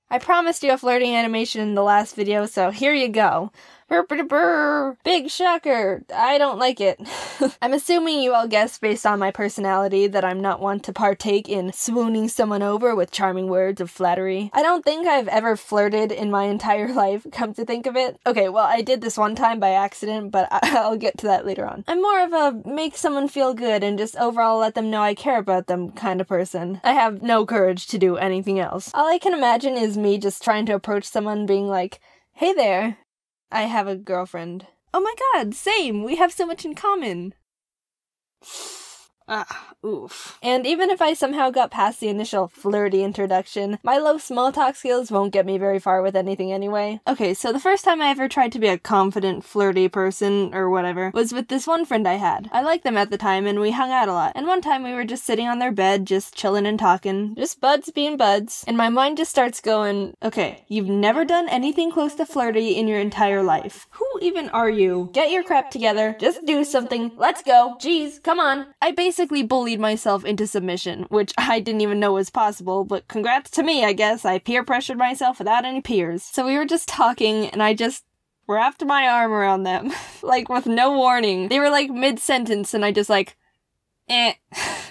I promised you a flirting animation in the last video, so here you go. Brr. Big shocker. I don't like it. I'm assuming you all guessed based on my personality that I'm not one to partake in swooning someone over with charming words of flattery. I don't think I've ever flirted in my entire life, come to think of it. Okay, well, I did this one time by accident, but I'll get to that later on. I'm more of a make someone feel good and just overall let them know I care about them kind of person. I have no courage to do anything else. All I can imagine is me just trying to approach someone being like, "Hey there. I have a girlfriend." Oh my god, same! We have so much in common! Oof. And even if I somehow got past the initial flirty introduction, my low small talk skills won't get me very far with anything anyway. Okay, so the first time I ever tried to be a confident, flirty person, or whatever, was with this one friend I had. I liked them at the time, and we hung out a lot. And one time we were just sitting on their bed, just chilling and talking. Just buds being buds. And my mind just starts going, okay, you've never done anything close to flirty in your entire life. Who even are you? Get your crap together. Just do something. Let's go. Jeez, come on. I basically bullied myself into submission, which I didn't even know was possible, but congrats to me, I guess. I peer pressured myself without any peers. So we were just talking, and I just wrapped my arm around them, like with no warning. They were like mid-sentence, and I just like, eh.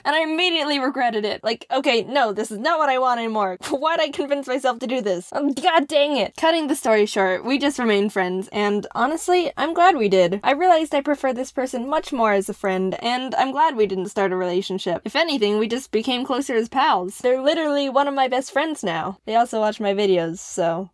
And I immediately regretted it. Like, okay, no, this is not what I want anymore. Why'd I convince myself to do this? God dang it. Cutting the story short, we just remained friends, and honestly, I'm glad we did. I realized I prefer this person much more as a friend, and I'm glad we didn't start a relationship. If anything, we just became closer as pals. They're literally one of my best friends now. They also watch my videos, so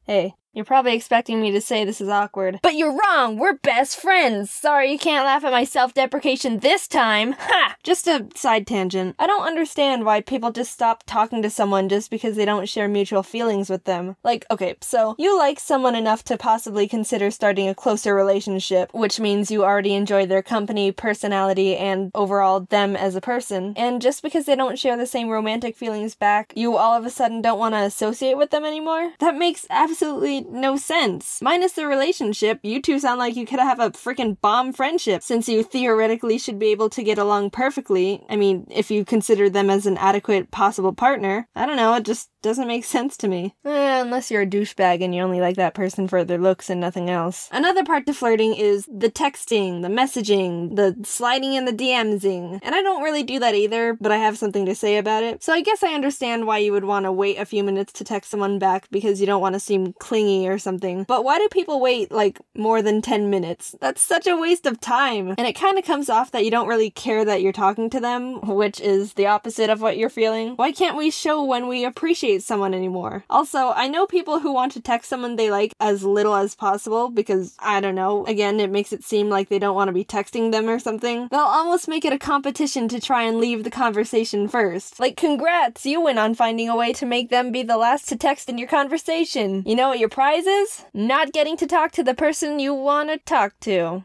hey. You're probably expecting me to say this is awkward. But you're wrong! We're best friends! Sorry you can't laugh at my self-deprecation this time! Ha! Just a side tangent. I don't understand why people just stop talking to someone just because they don't share mutual feelings with them. Like, okay, so you like someone enough to possibly consider starting a closer relationship, which means you already enjoy their company, personality, and overall them as a person. And just because they don't share the same romantic feelings back, you all of a sudden don't want to associate with them anymore? That makes absolutely no sense. Minus the relationship, you two sound like you could have a freaking bomb friendship, since you theoretically should be able to get along perfectly. I mean, if you consider them as an adequate possible partner. I don't know, it just doesn't make sense to me. Unless you're a douchebag and you only like that person for their looks and nothing else. Another part to flirting is the texting, the messaging, the sliding in the DMsing. And I don't really do that either, but I have something to say about it. So I guess I understand why you would want to wait a few minutes to text someone back because you don't want to seem clingy or something. But why do people wait like more than 10 minutes? That's such a waste of time. And it kind of comes off that you don't really care that you're talking to them, which is the opposite of what you're feeling. Why can't we show when we appreciate someone anymore? Also, I know people who want to text someone they like as little as possible because, I don't know, again, it makes it seem like they don't want to be texting them or something. They'll almost make it a competition to try and leave the conversation first. Like, congrats, you win on finding a way to make them be the last to text in your conversation. You know what your prize is? Not getting to talk to the person you want to talk to.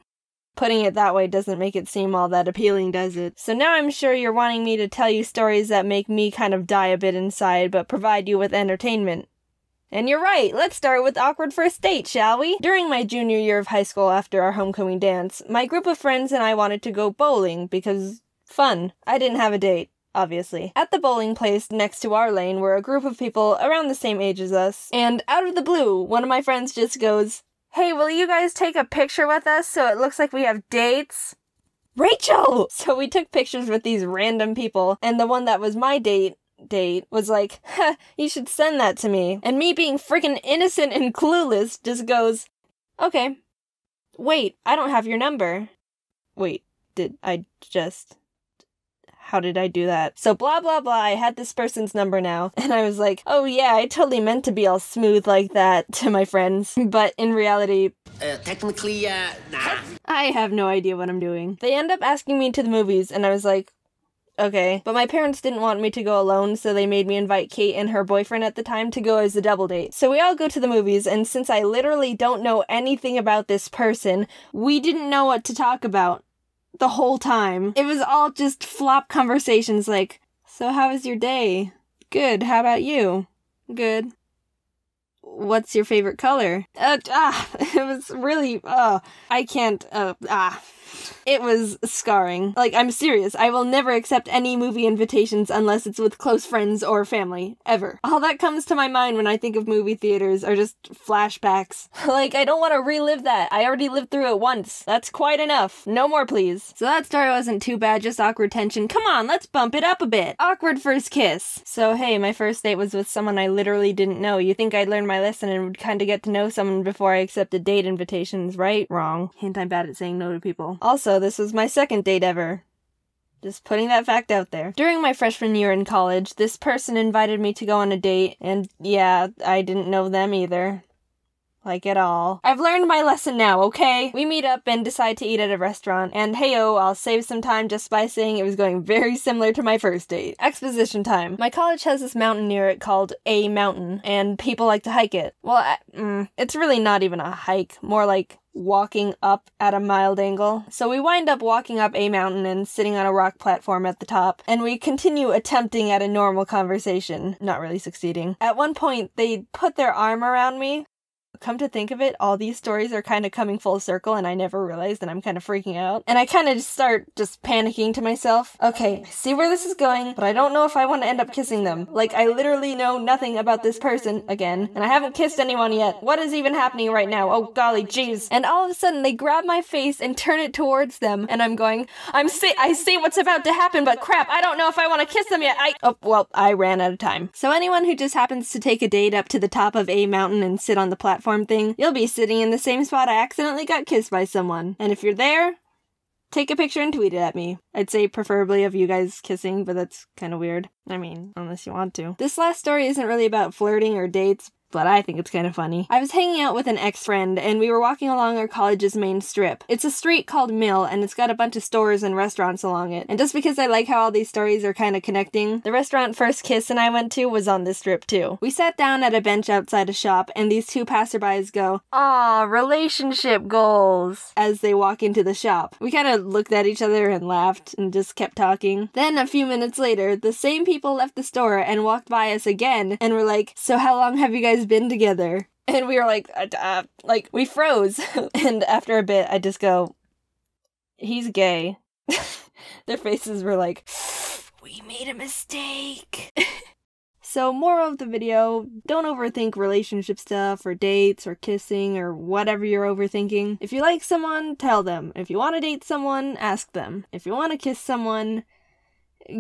Putting it that way doesn't make it seem all that appealing, does it? So now I'm sure you're wanting me to tell you stories that make me kind of die a bit inside, but provide you with entertainment. And you're right, let's start with awkward first date, shall we? During my junior year of high school after our homecoming dance, my group of friends and I wanted to go bowling because fun. I didn't have a date. Obviously. At the bowling place next to our lane were a group of people around the same age as us, and out of the blue, one of my friends just goes, "Hey, will you guys take a picture with us so it looks like we have dates?" Rachel! So we took pictures with these random people, and the one that was my date was like, you should send that to me. And me being freaking innocent and clueless just goes, okay. Wait, I don't have your number. Wait, did I just... How did I do that? So blah blah blah, I had this person's number now, and I was like, oh yeah, I totally meant to be all smooth like that to my friends, but in reality, technically, nah. I have no idea what I'm doing. They end up asking me to the movies, and I was like, okay. But my parents didn't want me to go alone, so they made me invite Kate and her boyfriend at the time to go as a double date. So we all go to the movies, and since I literally don't know anything about this person, we didn't know what to talk about. The whole time. It was all just flop conversations like, so how was your day? Good, how about you? Good. What's your favorite color? It was really, I can't, It was scarring. Like, I'm serious. I will never accept any movie invitations unless it's with close friends or family. Ever. All that comes to my mind when I think of movie theaters are just flashbacks. Like, I don't want to relive that. I already lived through it once. That's quite enough. No more, please. So that story wasn't too bad, just awkward tension. Come on, let's bump it up a bit. Awkward first kiss. So hey, my first date was with someone I literally didn't know. You think I'd learn my lesson and would kind of get to know someone before I accepted date invitations, right? Wrong. Hint, I'm bad at saying no to people. Also, this was my second date ever. Just putting that fact out there. During my freshman year in college, this person invited me to go on a date, and yeah, I didn't know them either. Like at all. I've learned my lesson now, okay? We meet up and decide to eat at a restaurant, and heyo, I'll save some time just by saying it was going very similar to my first date. Exposition time. My college has this mountain near it called A Mountain, and people like to hike it. Well, it's really not even a hike, more like walking up at a mild angle. So we wind up walking up A Mountain and sitting on a rock platform at the top, and we continue attempting at a normal conversation, not really succeeding. At one point, they put their arm around me. Come to think of it, all these stories are kind of coming full circle and I never realized, and I'm kind of freaking out. And I kind of just start panicking to myself. Okay, I see where this is going, but I don't know if I want to end up kissing them. Like, I literally know nothing about this person, again, and I haven't kissed anyone yet. What is even happening right now? Oh golly, jeez. And all of a sudden, they grab my face and turn it towards them, and I'm going, I see what's about to happen, but crap, I don't know if I want to kiss them yet. Oh, well, I ran out of time. So anyone who just happens to take a date up to the top of A Mountain and sit on the platform thing, you'll be sitting in the same spot I accidentally got kissed by someone. And if you're there, take a picture and tweet it at me. I'd say preferably of you guys kissing, but that's kind of weird. I mean, unless you want to. This last story isn't really about flirting or dates, but I think it's kind of funny. I was hanging out with an ex-friend, and we were walking along our college's main strip. It's a street called Mill, and it's got a bunch of stores and restaurants along it. And just because I like how all these stories are kind of connecting, the restaurant First Kiss and I went to was on this strip too. We sat down at a bench outside a shop, and these two passerbys go, "Aw, relationship goals," as they walk into the shop. We kind of looked at each other and laughed and just kept talking. Then a few minutes later, the same people left the store and walked by us again, and were like, "So how long have you guys been together?" And we were like we froze. And after a bit, I just go, "He's gay." Their faces were like, "We made a mistake." So, moral of the video, don't overthink relationship stuff, or dates, or kissing, or whatever you're overthinking. If you like someone, tell them. If you want to date someone, ask them. If you want to kiss someone,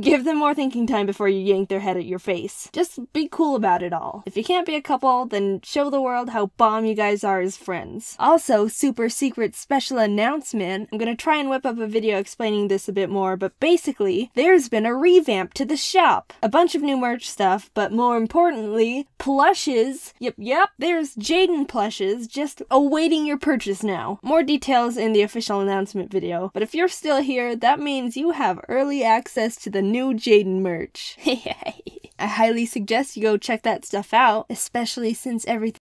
give them more thinking time before you yank their head at your face. Just be cool about it all. If you can't be a couple, then show the world how bomb you guys are as friends. Also, super secret special announcement. I'm gonna try and whip up a video explaining this a bit more, but basically, there's been a revamp to the shop. A bunch of new merch stuff, but more importantly, plushes. Yep, there's Jaiden plushes just awaiting your purchase now. More details in the official announcement video, but if you're still here, that means you have early access to the new Jaiden merch. I highly suggest you go check that stuff out, especially since everything